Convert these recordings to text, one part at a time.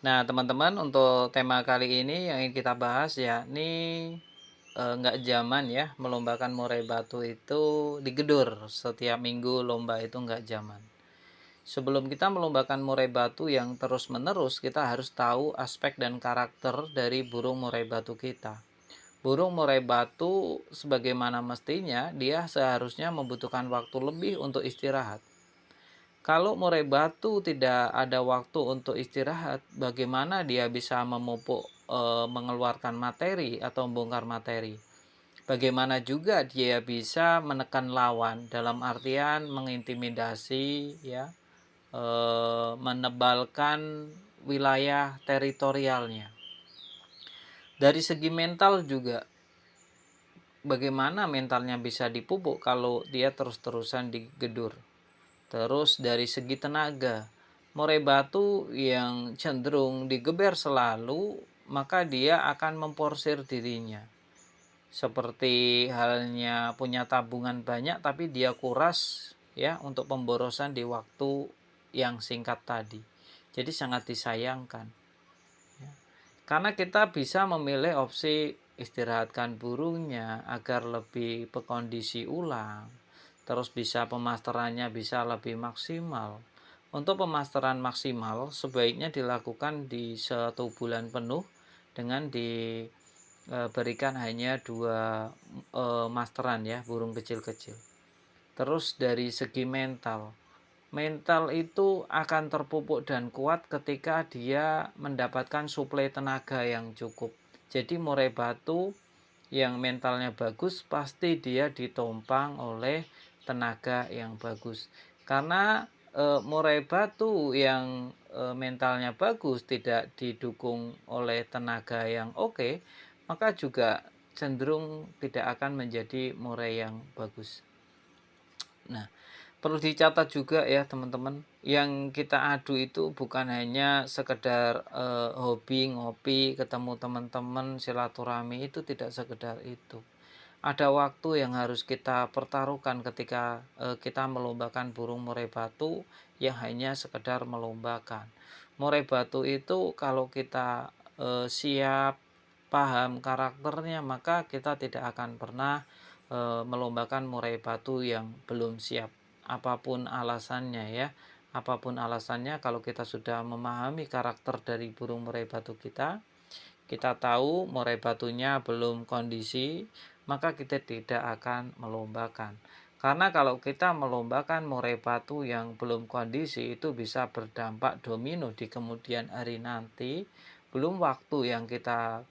Nah, teman-teman, untuk tema kali ini yang ingin kita bahas yakni nggak zaman ya melombakan murai batu itu digedur. Setiap minggu lomba itu nggak zaman. Sebelum kita melombakan murai batu yang terus-menerus, kita harus tahu aspek dan karakter dari burung murai batu kita. Burung murai batu sebagaimana mestinya dia seharusnya membutuhkan waktu lebih untuk istirahat. Kalau murai batu tidak ada waktu untuk istirahat, bagaimana dia bisa memupuk, mengeluarkan materi atau membongkar materi? Bagaimana juga dia bisa menekan lawan dalam artian mengintimidasi ya, menebalkan wilayah teritorialnya. Dari segi mental juga, bagaimana mentalnya bisa dipupuk kalau dia terus-terusan digedur? Terus dari segi tenaga, murai batu yang cenderung digeber selalu, maka dia akan memporsir dirinya. Seperti halnya punya tabungan banyak tapi dia kuras ya untuk pemborosan di waktu yang singkat tadi. Jadi sangat disayangkan. Ya. Karena kita bisa memilih opsi istirahatkan burungnya agar lebih berkondisi ulang, terus bisa pemasterannya bisa lebih maksimal. Untuk pemasteran maksimal sebaiknya dilakukan di 1 bulan penuh dengan diberikan hanya 2 masteran ya burung kecil-kecil. Terus dari segi mental, mental itu akan terpupuk dan kuat ketika dia mendapatkan suplai tenaga yang cukup. Jadi murai batu yang mentalnya bagus pasti dia ditompang oleh tenaga yang bagus. Karena murai batu yang mentalnya bagus tidak didukung oleh tenaga yang oke, maka juga cenderung tidak akan menjadi murai yang bagus. Nah, perlu dicatat juga ya teman-teman, yang kita adu itu bukan hanya sekedar hobi ngopi, ketemu teman-teman, silaturahmi, itu tidak sekedar itu. Ada waktu yang harus kita pertaruhkan ketika kita melombakan burung murai batu yang hanya sekedar melombakan. Murai batu itu kalau kita siap paham karakternya, maka kita tidak akan pernah melombakan murai batu yang belum siap. Apapun alasannya ya, apapun alasannya, kalau kita sudah memahami karakter dari burung murai batu kita tahu murai batunya belum kondisi, maka kita tidak akan melombakan. Karena kalau kita melombakan murai batu yang belum kondisi, itu bisa berdampak domino di kemudian hari nanti. Belum waktu yang kita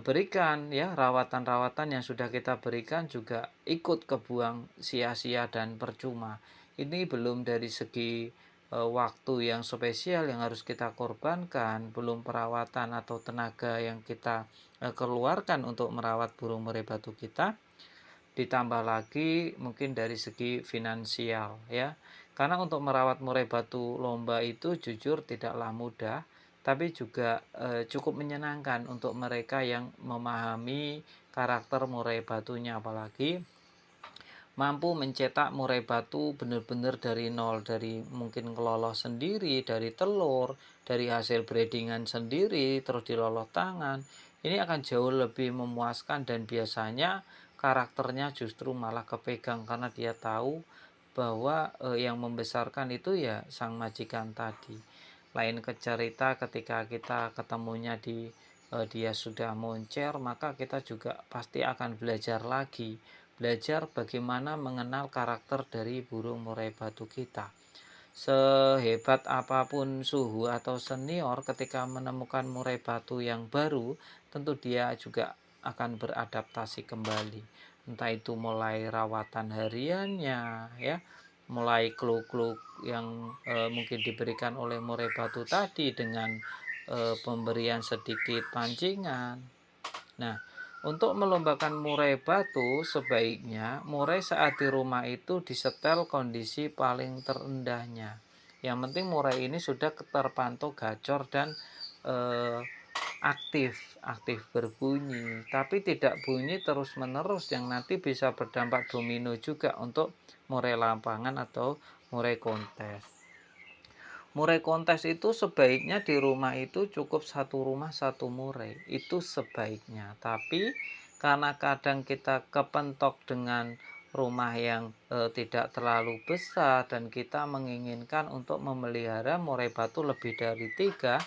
berikan ya, rawatan-rawatan yang sudah kita berikan juga ikut kebuang sia-sia dan percuma. Ini belum dari segi waktu yang spesial yang harus kita korbankan, belum perawatan atau tenaga yang kita keluarkan untuk merawat burung murai batu kita, ditambah lagi mungkin dari segi finansial ya. Karena untuk merawat murai batu lomba itu jujur tidaklah mudah, tapi juga cukup menyenangkan untuk mereka yang memahami karakter murai batunya, apalagi mampu mencetak murai batu benar-benar dari nol, dari mungkin ngelolos sendiri, dari telur, dari hasil breedingan sendiri, terus diloloh tangan. Ini akan jauh lebih memuaskan dan biasanya karakternya justru malah kepegang karena dia tahu bahwa yang membesarkan itu ya sang majikan tadi. Lain cerita ketika kita ketemunya di dia sudah moncer, maka kita juga pasti akan belajar lagi, belajar bagaimana mengenal karakter dari burung murai batu kita. Sehebat apapun suhu atau senior, ketika menemukan murai batu yang baru, tentu dia juga akan beradaptasi kembali. Entah itu mulai rawatan hariannya ya, mulai clue-clue yang mungkin diberikan oleh murai batu tadi dengan pemberian sedikit pancingan. Nah, untuk melombakan murai batu sebaiknya murai saat di rumah itu disetel kondisi paling terendahnya. Yang penting murai ini sudah terpantau gacor dan eh, aktif berbunyi, tapi tidak bunyi terus-menerus yang nanti bisa berdampak domino juga untuk murai lapangan atau murai kontes. Murai kontes itu sebaiknya di rumah itu cukup satu rumah satu murai, itu sebaiknya. Tapi karena kadang kita kepentok dengan rumah yang tidak terlalu besar dan kita menginginkan untuk memelihara murai batu lebih dari 3,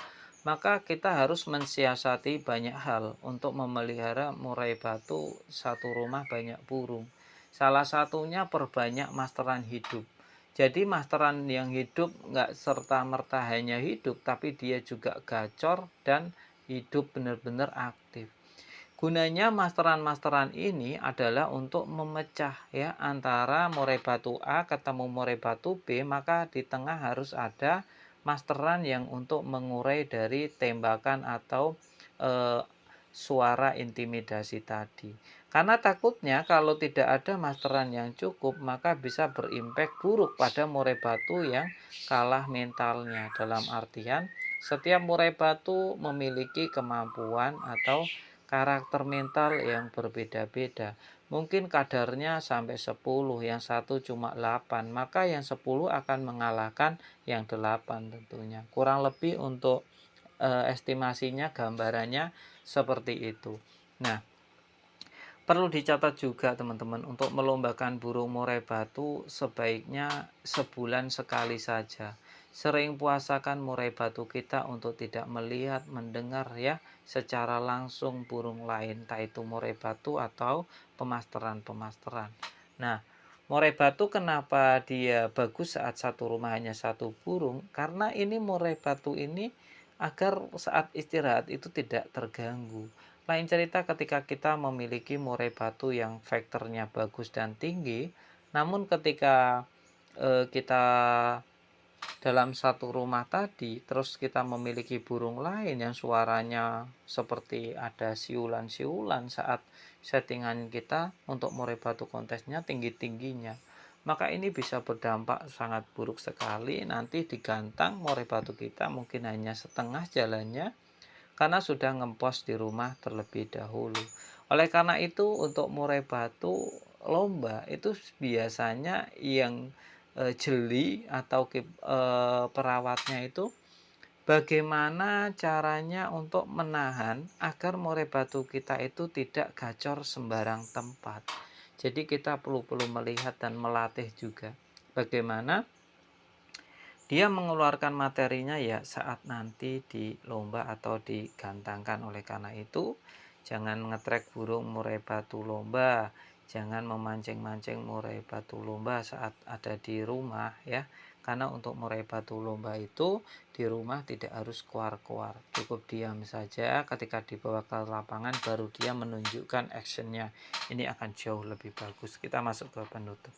maka kita harus mensiasati banyak hal untuk memelihara murai batu satu rumah banyak burung. Salah satunya perbanyak masteran hidup. Jadi masteran yang hidup nggak serta-merta hanya hidup, tapi dia juga gacor dan hidup benar-benar aktif. Gunanya masteran-masteran ini adalah untuk memecah ya antara murai batu A ketemu murai batu B, maka di tengah harus ada masteran yang untuk mengurai dari tembakan atau suara intimidasi tadi. Karena takutnya kalau tidak ada masteran yang cukup, maka bisa berimpact buruk pada murai batu yang kalah mentalnya. Dalam artian, setiap murai batu memiliki kemampuan atau karakter mental yang berbeda-beda. Mungkin kadarnya sampai 10, yang satu cuma 8, maka yang 10 akan mengalahkan yang 8 tentunya. Kurang lebih untuk estimasinya, gambarannya seperti itu. Nah, perlu dicatat juga teman-teman, untuk melombakan burung murai batu sebaiknya sebulan sekali saja. Sering puasakan murai batu kita untuk tidak melihat, mendengar ya secara langsung burung lain, entah itu murai batu atau pemasteran-pemasteran. Nah, murai batu kenapa dia bagus saat satu rumah hanya satu burung? Karena ini murai batu ini agar saat istirahat itu tidak terganggu. Lain cerita ketika kita memiliki murai batu yang faktornya bagus dan tinggi, namun ketika kita dalam satu rumah tadi, terus kita memiliki burung lain yang suaranya seperti ada siulan-siulan saat settingan kita untuk murai batu kontesnya tinggi-tingginya, maka ini bisa berdampak sangat buruk sekali. Nanti digantang murai batu kita mungkin hanya setengah jalannya karena sudah ngempos di rumah terlebih dahulu. Oleh karena itu, untuk murai batu lomba itu biasanya yang jeli atau perawatnya itu bagaimana caranya untuk menahan agar murai batu kita itu tidak gacor sembarang tempat. Jadi kita perlu melihat dan melatih juga bagaimana dia mengeluarkan materinya ya saat nanti di lomba atau digantangkan. Oleh karena itu, jangan ngetrek burung murai batu lomba, jangan memancing-mancing murai batu lomba saat ada di rumah ya. Karena untuk murai batu lomba itu di rumah tidak harus keluar-keluar, cukup diam saja. Ketika dibawa ke lapangan baru dia menunjukkan actionnya. Ini akan jauh lebih bagus. Kita masuk ke penutup.